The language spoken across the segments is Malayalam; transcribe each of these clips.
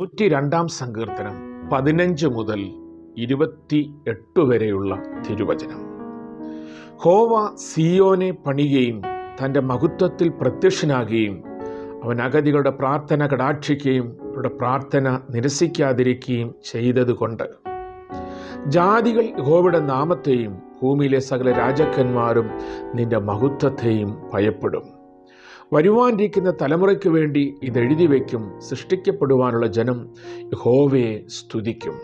102 സങ്കീർത്തനം 15 മുതൽ 28 വരെയുള്ള തിരുവചനം. യഹോവ സിയോനെ പണിയുകയും തൻ്റെ മഹത്വത്തിൽ പ്രത്യക്ഷനാകുകയും അവൻ അഗതികളുടെ പ്രാർത്ഥന കടാക്ഷിക്കുകയും അവരുടെ പ്രാർത്ഥന നിരസിക്കാതിരിക്കുകയും ചെയ്തതുകൊണ്ട് ജാതികൾ യഹോവയുടെ നാമത്തെയും ഭൂമിയിലെ സകല രാജാക്കന്മാരും നിന്റെ മഹത്വത്തെയും ഭയപ്പെടും. വരുവാനിരിക്കുന്ന തലമുറയ്ക്ക് വേണ്ടി ഇതെഴുതി വയ്ക്കും. സൃഷ്ടിക്കപ്പെടുവാനുള്ള ജനം യഹോവയെ സ്തുതിക്കും.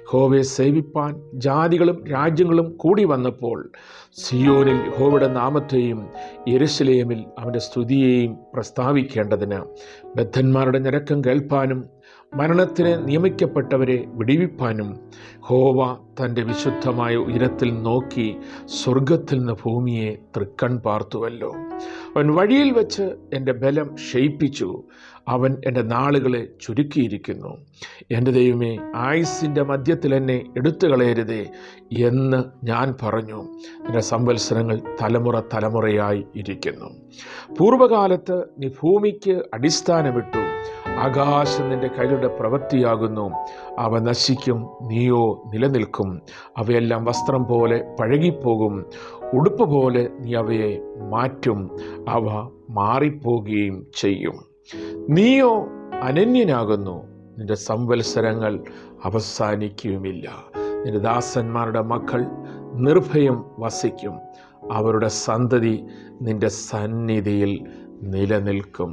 യഹോവയെ സേവിപ്പാൻ ജാതികളും രാജ്യങ്ങളും കൂടി വന്നപ്പോൾ സിയോനിൽ യഹോവയുടെ നാമത്തെയും യെരൂശലേമിൽ അവൻ്റെ സ്തുതിയെയും പ്രസ്താവിക്കേണ്ടതിന് ബദ്ധന്മാരുടെ ഞരക്കം കേൾപ്പാനും മരണത്തിന് നിയമിക്കപ്പെട്ടവരെ വിടിവിപ്പാനും യഹോവ തൻ്റെ വിശുദ്ധമായ ഉയരത്തിൽ നോക്കി സ്വർഗത്തിൽ നിന്ന് ഭൂമിയെ തൃക്കൺ പാർത്തുവല്ലോ. അവൻ വഴിയിൽ വെച്ച് എൻ്റെ ബലം ക്ഷയിപ്പിച്ചു. അവൻ എൻ്റെ നാളുകളെ ചുരുക്കിയിരിക്കുന്നു. എൻ്റെ ദൈവമേ, ആയുസ്സിൻ്റെ മധ്യത്തിൽ എന്നെ എടുത്തു കളയരുതേ എന്ന് ഞാൻ പറഞ്ഞു. എൻ്റെ സംവത്സരങ്ങൾ തലമുറ തലമുറയായി ഇരിക്കുന്നു. പൂർവകാലത്ത് നീ ഭൂമിക്ക് അടിസ്ഥാനമിട്ടു. ആകാശം നിൻ്റെ കൈകളുടെ പ്രവൃത്തിയാകുന്നു. അവ നശിക്കും, നീയോ നിലനിൽക്കും. അവയെല്ലാം വസ്ത്രം പോലെ പഴകിപ്പോകും. ഉടുപ്പ് പോലെ നീ അവയെ മാറ്റും. അവ മാറിപ്പോകുകയും ചെയ്യും. നീയോ അനന്യനാകുന്നു. നിന്റെ സംവത്സരങ്ങൾ അവസാനിക്കുകയുമില്ല. നിന്റെ ദാസന്മാരുടെ മക്കൾ നിർഭയം വസിക്കും. അവരുടെ സന്തതി നിന്റെ സന്നിധിയിൽ നിലനിൽക്കും.